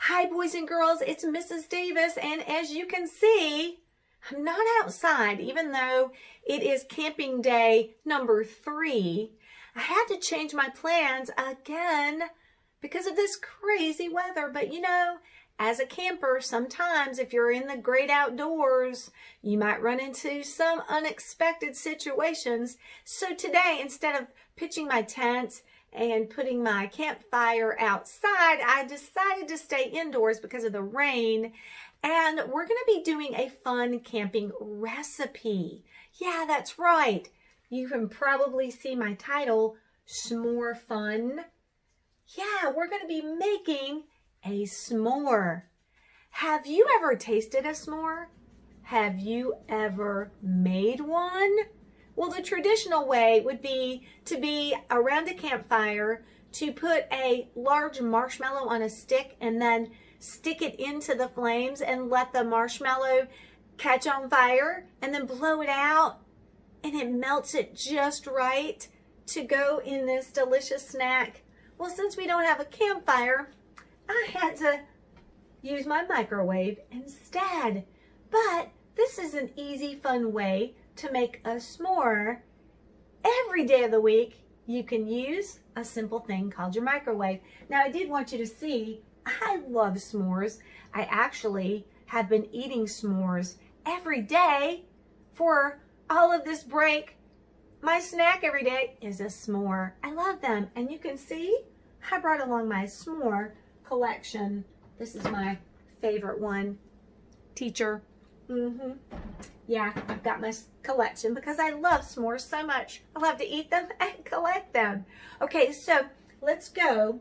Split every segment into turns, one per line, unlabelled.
Hi boys and girls, it's Mrs. Davis, and as you can see, I'm not outside even though it is camping day number 3. I had to change my plans again because of this crazy weather, but you know, as a camper, sometimes if you're in the great outdoors, you might run into some unexpected situations. So today, instead of pitching my tent and putting my campfire outside, I decided to stay indoors because of the rain. And we're going to be doing a fun camping recipe. Yeah, that's right. You can probably see my title, S'more Fun. Yeah, we're going to be making a s'more. Have you ever tasted a s'more? Have you ever made one? Well, the traditional way would be to be around a campfire, to put a large marshmallow on a stick and then stick it into the flames and let the marshmallow catch on fire and then blow it out, and it melts it just right to go in this delicious snack. Well, since we don't have a campfire, I had to use my microwave instead. But this is an easy, fun way to make a s'more. Every day of the week, you can use a simple thing called your microwave. Now, I did want you to see, I love s'mores. I actually have been eating s'mores every day for all of this break. My snack every day is a s'more. I love them. And you can see, I brought along my s'more collection. This is my favorite one. Teacher. Yeah, I've got my collection because I love s'mores so much. I love to eat them and collect them. Okay, so let's go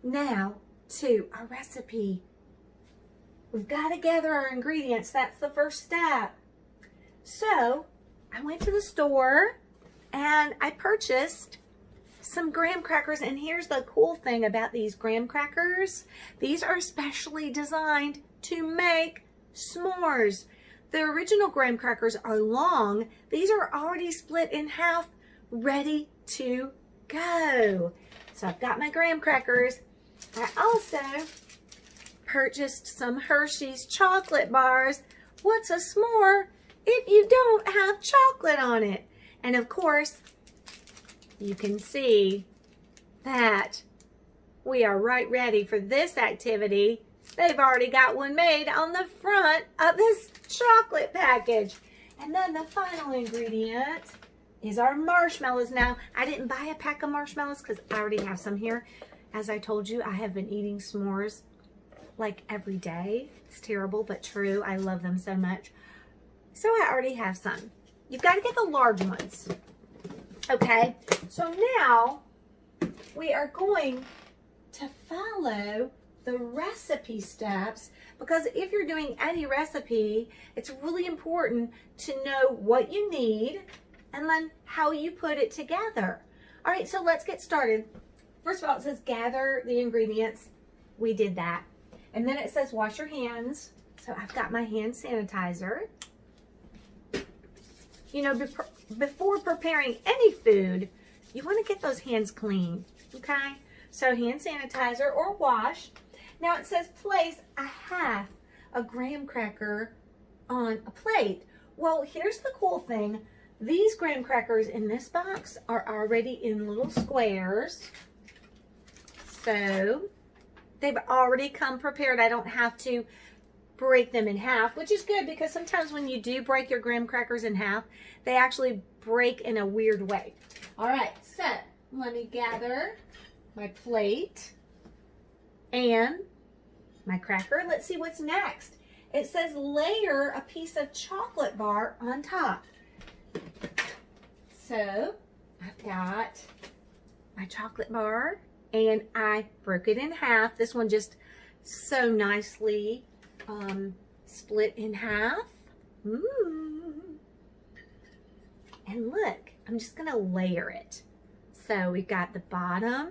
now to our recipe. We've got to gather our ingredients. That's the first step. So I went to the store and I purchased some graham crackers, and here's the cool thing about these graham crackers. These are specially designed to make s'mores. The original graham crackers are long. These are already split in half, ready to go. So I've got my graham crackers. I also purchased some Hershey's chocolate bars. What's a s'more if you don't have chocolate on it? And of course, you can see that we are right ready for this activity. They've already got one made on the front of this chocolate package. And then the final ingredient is our marshmallows. Now, I didn't buy a pack of marshmallows because I already have some here. As I told you, I have been eating s'mores like every day. It's terrible, but true. I love them so much. So I already have some. You've got to get the large ones. Okay, so now we are going to follow the recipe steps, because if you're doing any recipe, it's really important to know what you need and then how you put it together. All right, so let's get started. First of all, it says gather the ingredients. We did that. And then it says wash your hands. So I've got my hand sanitizer. You know, before preparing any food, you want to get those hands clean, okay? So hand sanitizer or wash. Now it says place a half a graham cracker on a plate. Well, here's the cool thing. These graham crackers in this box are already in little squares. So they've already come prepared. I don't have to break them in half, which is good because sometimes when you do break your graham crackers in half, they actually break in a weird way. All right, so let me gather my plate and my cracker. Let's see what's next. It says layer a piece of chocolate bar on top. So I've got my chocolate bar and I broke it in half. This one just so nicely split in half. And look, I'm just gonna layer it. So we've got the bottom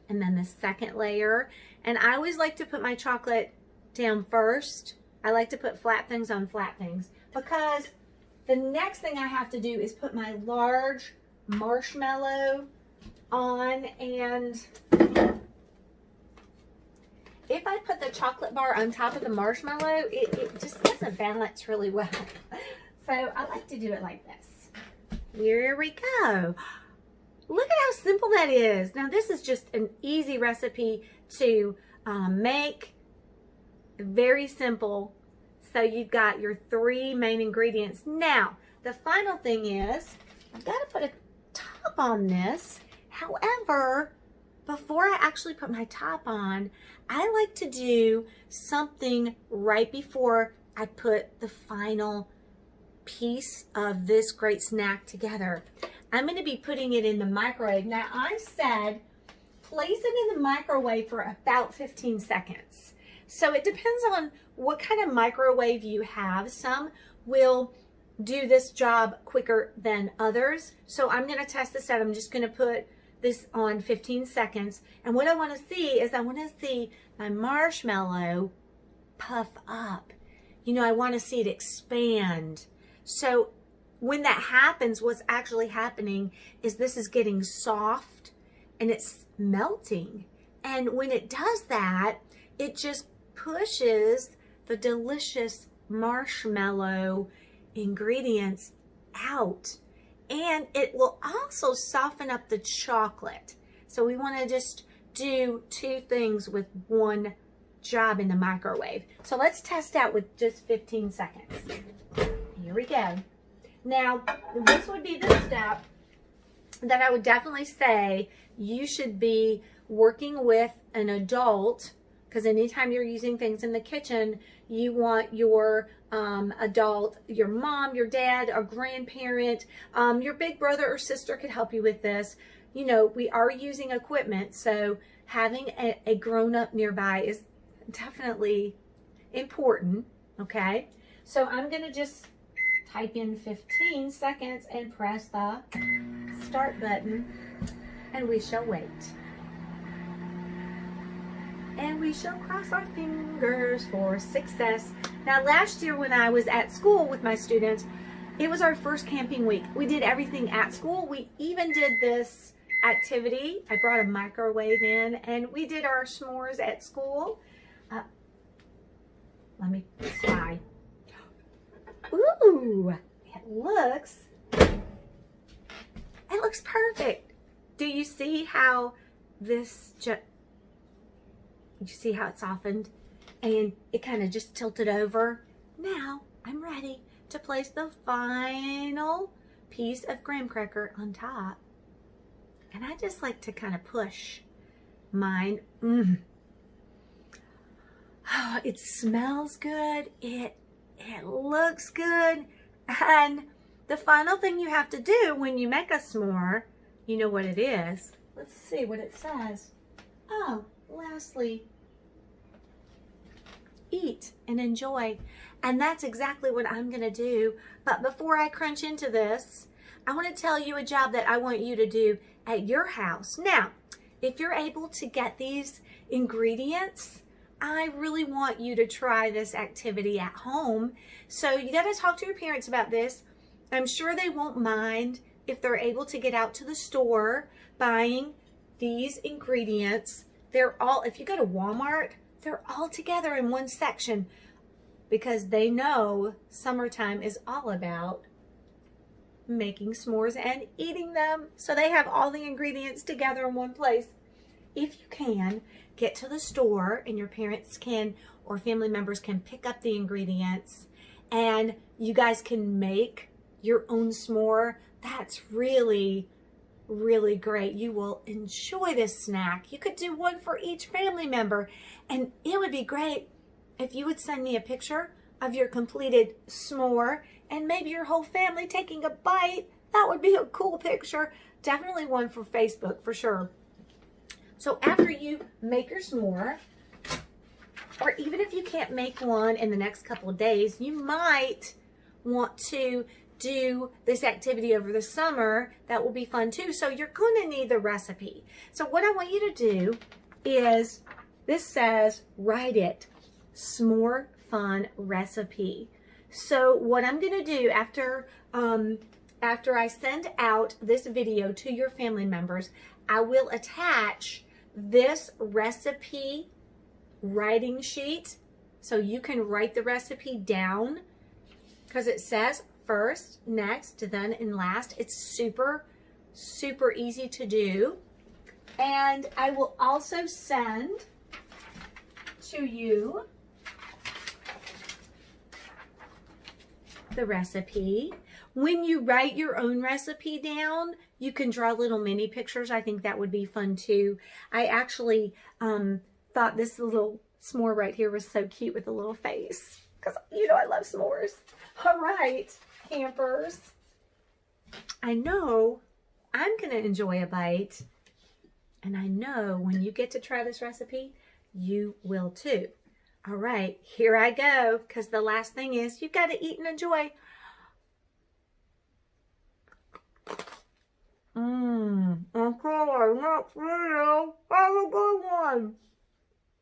and then the second layer. And I always like to put my chocolate down first. I like to put flat things on flat things because the next thing I have to do is put my large marshmallow on. And if if I put the chocolate bar on top of the marshmallow, it just doesn't balance really well. So I like to do it like this. Here we go. Look at how simple that is. Now this is just an easy recipe to make. Very simple. So you've got your 3 main ingredients. Now, the final thing is, I've got to put a top on this. However, before I actually put my top on, I like to do something right before I put the final piece of this great snack together. I'm going to be putting it in the microwave. Now, I said place it in the microwave for about 15 seconds. So it depends on what kind of microwave you have. Some will do this job quicker than others. So I'm going to test this out. I'm just going to put this on 15 seconds. And what I want to see is I want to see my marshmallow puff up. You know, I want to see it expand. So when that happens, what's actually happening is this is getting soft and it's melting. And when it does that, it just pushes the delicious marshmallow ingredients out. And it will also soften up the chocolate. So we want to just do 2 things with one job in the microwave. So let's test out with just 15 seconds. Here we go. Now, this would be the step that I would definitely say you should be working with an adult, because anytime you're using things in the kitchen, you want your adult, your mom, your dad, a grandparent, your big brother or sister could help you with this. You know, we are using equipment, so having a grown-up nearby is definitely important, okay? So I'm going to just type in 15 seconds and press the start button, and we shall wait. And we shall cross our fingers for success. Now, last year when I was at school with my students, it was our first camping week. We did everything at school. We even did this activity. I brought a microwave in, and we did our s'mores at school. Let me try. Ooh, it looks perfect. Do you see how this you see how it softened and it kind of just tilted over? Now I'm ready to place the final piece of graham cracker on top. And I just like to kind of push mine. Oh, it smells good. It looks good. And the final thing you have to do when you make a s'more, you know what it is. Let's see what it says. Oh, lastly, eat and enjoy. And that's exactly what I'm going to do. But before I crunch into this, I want to tell you a job that I want you to do at your house. Now, if you're able to get these ingredients, I really want you to try this activity at home. So you got to talk to your parents about this. I'm sure they won't mind if they're able to get out to the store buying these ingredients. They're all, if you go to Walmart, they're all together in one section because they know summertime is all about making s'mores and eating them. So they have all the ingredients together in one place. If you can, get to the store and your parents can, or family members can pick up the ingredients and you guys can make your own s'more. That's really, really great. You will enjoy this snack. You could do one for each family member, and it would be great if you would send me a picture of your completed s'more and maybe your whole family taking a bite. That would be a cool picture. Definitely one for Facebook for sure. So after you make your s'more, or even if you can't make one in the next couple of days, you might want to do this activity over the summer. That will be fun too. So you're going to need the recipe. So what I want you to do is, this says, write it, s'more fun recipe. So what I'm going to do after I send out this video to your family members, I will attach this recipe writing sheet so you can write the recipe down, because it says first, next, then, and last. It's super, super easy to do. And I will also send to you the recipe. When you write your own recipe down, you can draw little mini pictures. I think that would be fun too. I actually thought this little s'more right here was so cute with a little face, because you know I love s'mores. All right, campers. I know I'm gonna enjoy a bite, and I know when you get to try this recipe, you will too. All right, here I go, because the last thing is you've got to eat and enjoy. Okay, next video. Have a good one.